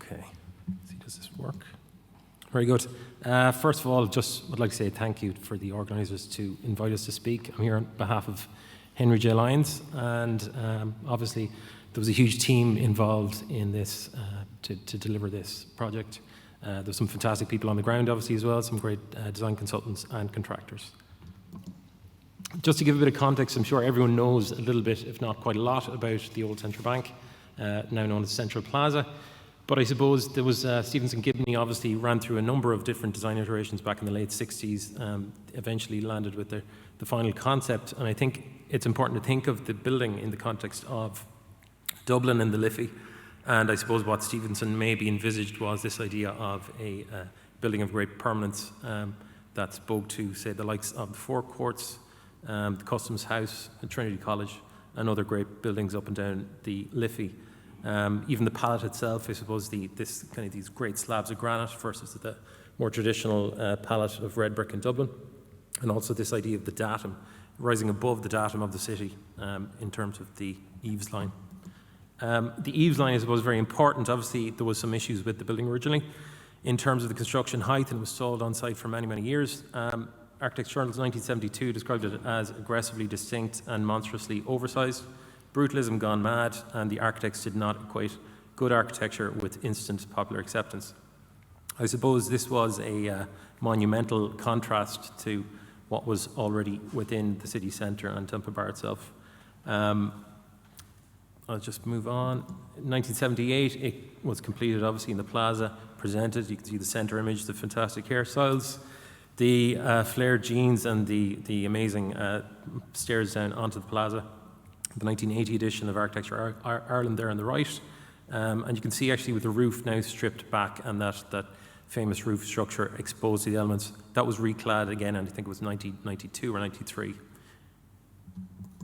Okay, let's see, does this work? Very good. First of all, just would like to say thank you for the organisers to invite us to speak. I'm here on behalf of Henry J. Lyons, and obviously there was a huge team involved in this to deliver this project. There's some fantastic people on the ground, obviously, as well, some great design consultants and contractors. Just to give a bit of context, I'm sure everyone knows a little bit, if not quite a lot, about the old Central Bank, now known as Central Plaza. But I suppose there was Stevenson Gibney obviously ran through a number of different design iterations back in the late 60s, eventually landed with the final concept. And I think it's important to think of the building in the context of Dublin and the Liffey. And I suppose what Stevenson maybe envisaged was this idea of a building of great permanence that spoke to, say, the likes of the Four Courts, the Customs House, the Trinity College, and other great buildings up and down the Liffey. Even the palette itself, I suppose, these great slabs of granite versus the more traditional palette of red brick in Dublin, and also this idea of the datum, rising above the datum of the city in terms of the eaves line. The eaves line, I suppose, is very important. Obviously, there was some issues with the building originally in terms of the construction height, and was stalled on site for many, many years. Architects Journal's 1972 described it as aggressively distinct and monstrously oversized. Brutalism gone mad, and the architects did not equate good architecture with instant popular acceptance. I suppose this was a monumental contrast to what was already within the city centre and Temple Bar itself. I'll just move on. In 1978, it was completed, obviously, in the Plaza, presented. You can see the centre image, the fantastic hairstyles, the flared jeans, and the amazing stairs down onto the Plaza. The 1980 edition of Architecture Ireland there on the right. And you can see actually with the roof now stripped back and that famous roof structure exposed to the elements. That was reclad again, and I think it was 1992 or 93.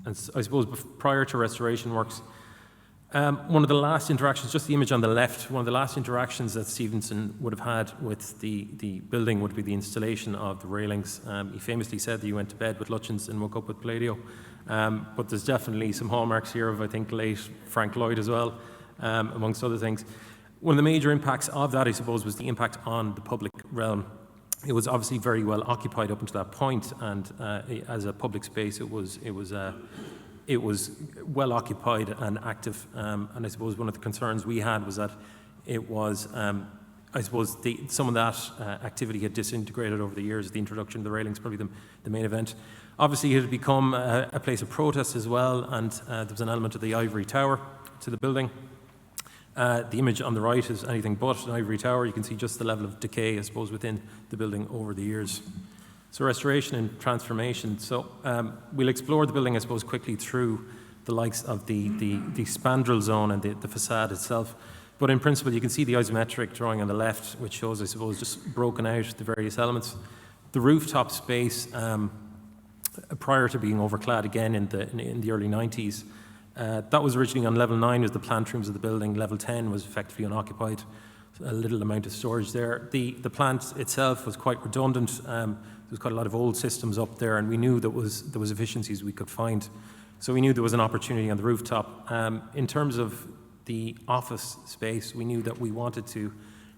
And I suppose prior to restoration works, one of the last interactions, just the image on the left, one of the last interactions that Stevenson would have had with the building would be the installation of the railings. He famously said that he went to bed with Lutyens and woke up with Palladio. But there's definitely some hallmarks here of, I think, late Frank Lloyd as well, amongst other things. One of the major impacts of that, I suppose, was the impact on the public realm. It was obviously very well occupied up until that point, and as a public space, it was well occupied and active. And I suppose one of the concerns we had was that it was, I suppose, some of that activity had disintegrated over the years. The introduction of the railings, probably the main event. Obviously, it had become a place of protest as well, and there was an element of the ivory tower to the building. The image on the right is anything but an ivory tower. You can see just the level of decay, I suppose, within the building over the years. So restoration and transformation. So we'll explore the building, I suppose, quickly through the likes of the spandrel zone and the facade itself. But in principle, you can see the isometric drawing on the left, which shows, I suppose, just broken out the various elements. The rooftop space, prior to being overclad again in the early 90s, that was originally on level 9 was the plant rooms of the building. Level 10 was effectively unoccupied. A little amount of storage there. The plant itself was quite redundant. There was quite a lot of old systems up there, and we knew there was efficiencies we could find. So we knew there was an opportunity on the rooftop. In terms of the office space, we knew that we wanted to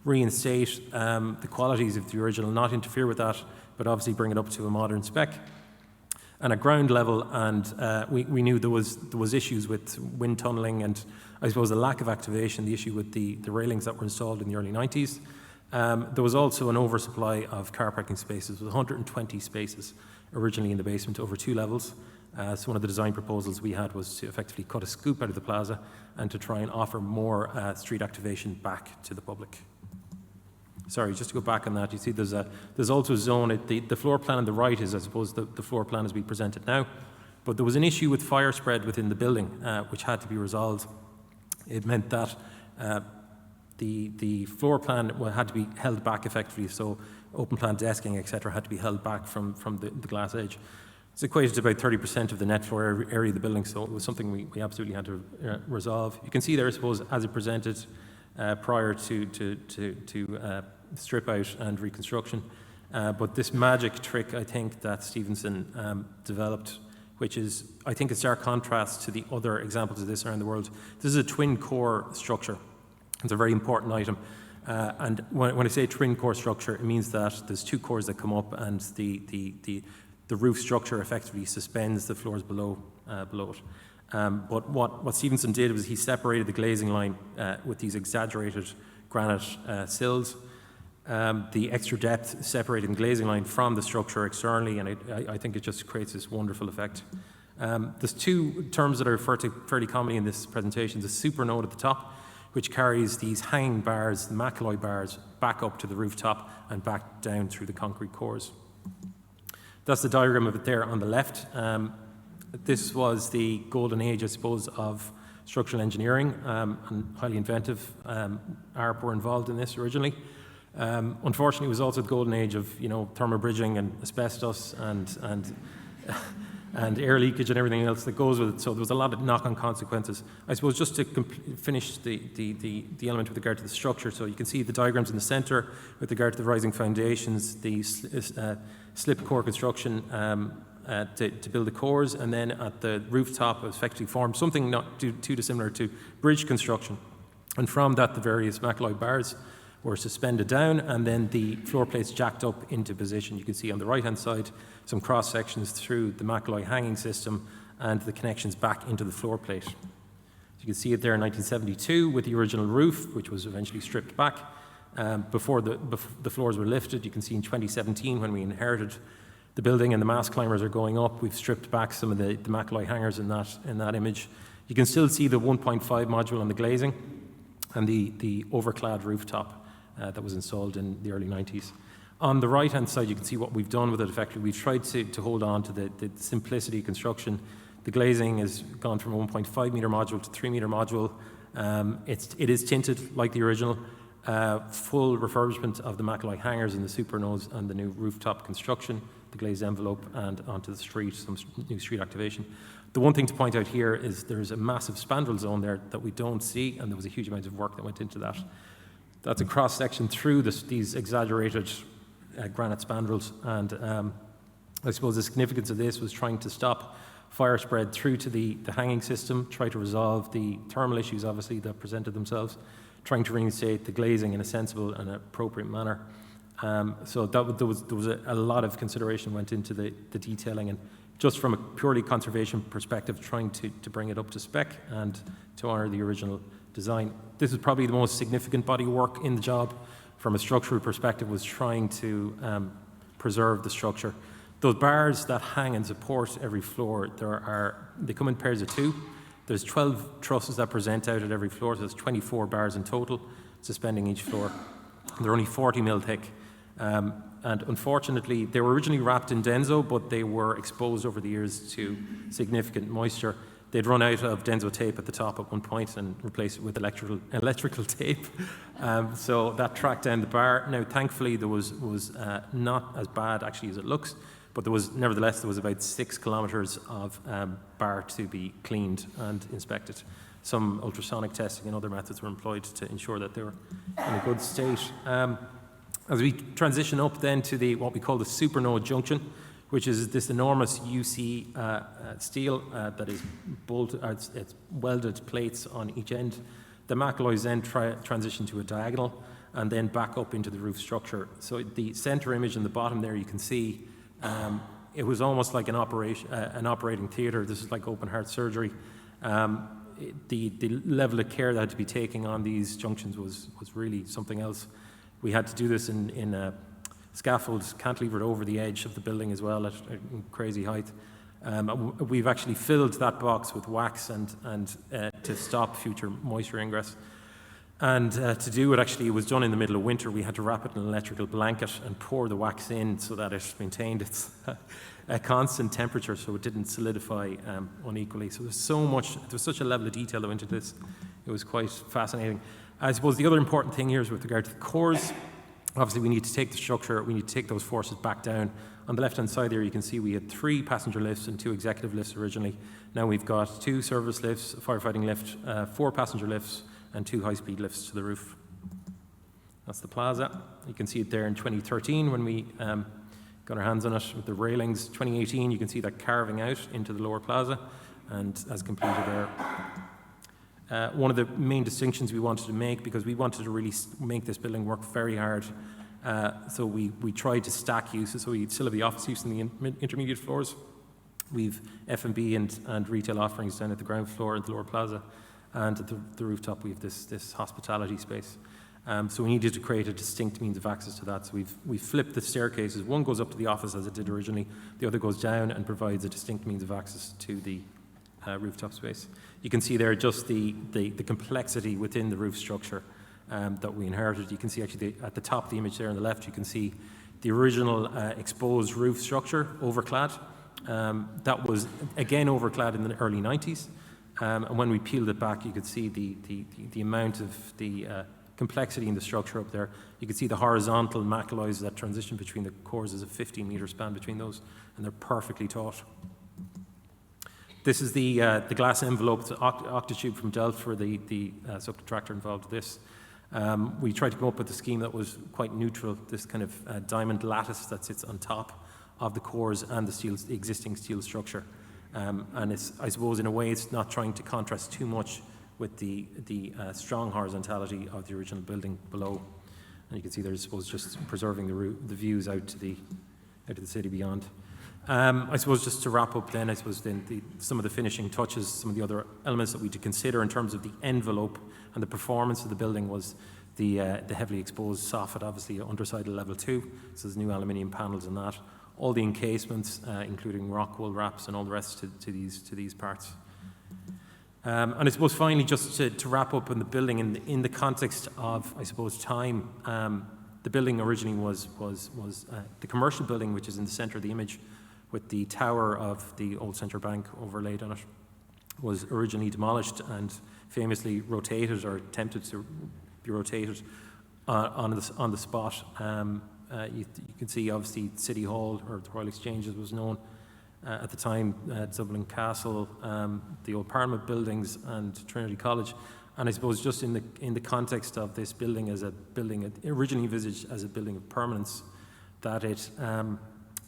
reinstate the qualities of the original, not interfere with that, but obviously bring it up to a modern spec. And at ground level, and we knew there was issues with wind tunnelling and I suppose the lack of activation, the issue with the railings that were installed in the early 90s. There was also an oversupply of car parking spaces, with 120 spaces originally in the basement over 2 levels. So one of the design proposals we had was to effectively cut a scoop out of the plaza and to try and offer more street activation back to the public. Sorry, just to go back on that, you see there's also a zone, the floor plan on the right is, I suppose, the floor plan as we present it now. But there was an issue with fire spread within the building, which had to be resolved. It meant that the floor plan had to be held back effectively, so open plan desking, etc., had to be held back from the glass edge. It's equated to about 30% of the net floor area of the building, so it was something we absolutely had to resolve. You can see there, I suppose, as it presented prior to strip out and reconstruction. But this magic trick, I think, that Stevenson developed, which is, I think, a stark contrast to the other examples of this around the world. This is a twin core structure. It's a very important item. And when I say twin core structure, it means that there's 2 cores that come up, and the roof structure effectively suspends the floors below it. But what Stevenson did was he separated the glazing line with these exaggerated granite sills. The extra depth separating the glazing line from the structure externally, and I think it just creates this wonderful effect. There's 2 terms that are referred to fairly commonly in this presentation. The super node at the top, which carries these hanging bars, the McAloy bars, back up to the rooftop and back down through the concrete cores. That's the diagram of it there on the left. This was the golden age, I suppose, of structural engineering, and highly inventive. ARP were involved in this originally. Unfortunately, it was also the golden age of thermal bridging and asbestos and air leakage and everything else that goes with it. So there was a lot of knock-on consequences. I suppose just to finish the element with regard to the structure, so you can see the diagrams in the centre with regard to the rising foundations, the slip core construction to build the cores, and then at the rooftop it was effectively formed something not too dissimilar to bridge construction. And from that, the various McAloy bars were suspended down, and then the floor plates jacked up into position. You can see on the right-hand side some cross-sections through the McAloy hanging system and the connections back into the floor plate. So you can see it there in 1972 with the original roof, which was eventually stripped back before the floors were lifted. You can see in 2017 when we inherited the building and the mast climbers are going up, we've stripped back some of the McAloy hangers in that image. You can still see the 1.5 module on the glazing and the overclad rooftop that was installed in the early 90s. On the right-hand side, you can see what we've done with it effectively. We've tried to hold on to the simplicity of construction. The glazing has gone from a 1.5 metre module to 3 metre module. It is tinted like the original. Full refurbishment of the McAloy hangers and the super nodes and the new rooftop construction, the glazed envelope, and onto the street, some new street activation. The one thing to point out here is there's a massive spandrel zone there that we don't see, and there was a huge amount of work that went into that. That's a cross-section through these exaggerated granite spandrels, and I suppose the significance of this was trying to stop fire spread through to the hanging system, try to resolve the thermal issues, obviously, that presented themselves, trying to reinstate the glazing in a sensible and appropriate manner. So there was a lot of consideration went into the detailing, and just from a purely conservation perspective, trying to bring it up to spec and to honour the original design. This is probably the most significant body of work in the job from a structural perspective, was trying to preserve the structure. Those bars that hang and support every floor, they come in pairs of 2. There's 12 trusses that present out at every floor, so there's 24 bars in total suspending each floor. They're only 40 mil thick. And unfortunately, they were originally wrapped in Denso, but they were exposed over the years to significant moisture. They'd run out of Denso tape at the top at one point and replaced it with electrical tape. So that tracked down the bar. Now, thankfully, there was not as bad actually as it looks, but nevertheless, there was about 6 kilometres of bar to be cleaned and inspected. Some ultrasonic testing and other methods were employed to ensure that they were in a good state. As we transition up then to what we call the supernode junction, which is this enormous UC steel that is it's welded plates on each end. The McAloys then transition to a diagonal and then back up into the roof structure. So the center image in the bottom there, you can see it was almost like an operating theatre. This is like open heart surgery. The level of care that had to be taken on these junctions was really something else. We had to do this in scaffolds cantilevered over the edge of the building as well at a crazy height. We've actually filled that box with wax and to stop future moisture ingress. And to do it, actually, it was done in the middle of winter. We had to wrap it in an electrical blanket and pour the wax in so that it maintained its a constant temperature so it didn't solidify unequally. So there was such a level of detail that went into this. It was quite fascinating. I suppose the other important thing here is with regard to the cores. Obviously, we need to take the structure, we need to take those forces back down. On the left-hand side there, you can see we had 3 passenger lifts and 2 executive lifts originally. Now we've got 2 service lifts, a firefighting lift, 4 passenger lifts, and 2 high-speed lifts to the roof. That's the Plaza. You can see it there in 2013 when we got our hands on it with the railings. 2018, you can see that carving out into the lower Plaza and as completed there. One of the main distinctions we wanted to make, because we wanted to really make this building work very hard, so we tried to stack uses, so we still have the office use in the intermediate floors. We've F&B and retail offerings down at the ground floor and the lower plaza, and at the rooftop we have this hospitality space. So we needed to create a distinct means of access to that. So we've flipped the staircases. One goes up to the office as it did originally. The other goes down and provides a distinct means of access to the rooftop space. You can see there just the complexity within the roof structure that we inherited. You can see actually at the top of the image there on the left, you can see the original exposed roof structure, overclad. That was again overclad in the early 90s. And when we peeled it back, you could see the amount of the complexity in the structure up there. You can see the horizontal macaloids that transition between the cores. Is a 15-meter span between those, and they're perfectly taut. This is the glass envelope, the octotube from Delft for the subcontractor involved with this. We tried to come up with a scheme that was quite neutral, this kind of diamond lattice that sits on top of the cores and the existing steel structure. And it's, I suppose in a way, it's not trying to contrast too much with the strong horizontality of the original building below. And you can see there's, I suppose, just preserving the views out to the city beyond. I suppose just to wrap up then, I suppose then some of the finishing touches, some of the other elements that we to consider in terms of the envelope and the performance of the building was the heavily exposed soffit, obviously underside of level 2, so there's new aluminium panels in that. All the encasements, including rock wool wraps and all the rest to these parts. And I suppose finally, just to wrap up on the building in the context of, I suppose, time, the building originally was the commercial building, which is in the centre of the image, with the tower of the old central bank overlaid on it, was originally demolished and famously rotated, or attempted to be rotated on the spot. You can see obviously City Hall, or the Royal Exchange as was known at the time, Dublin Castle, the old Parliament buildings and Trinity College. And I suppose just in the context of this building as a building originally envisaged as a building of permanence, that it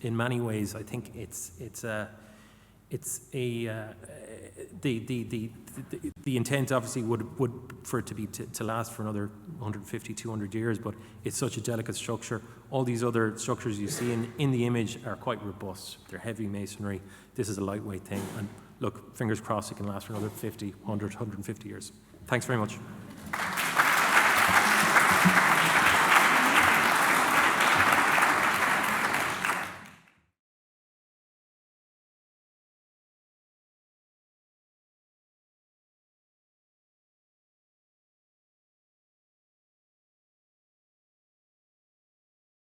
in many ways I think the intent obviously would for it to be to last for another 150, 200 years, but it's such a delicate structure. All these other structures you see in the image are quite robust. They're heavy masonry. This is a lightweight thing. And look, fingers crossed it can last for another 50, 100, 150 years. Thanks very much.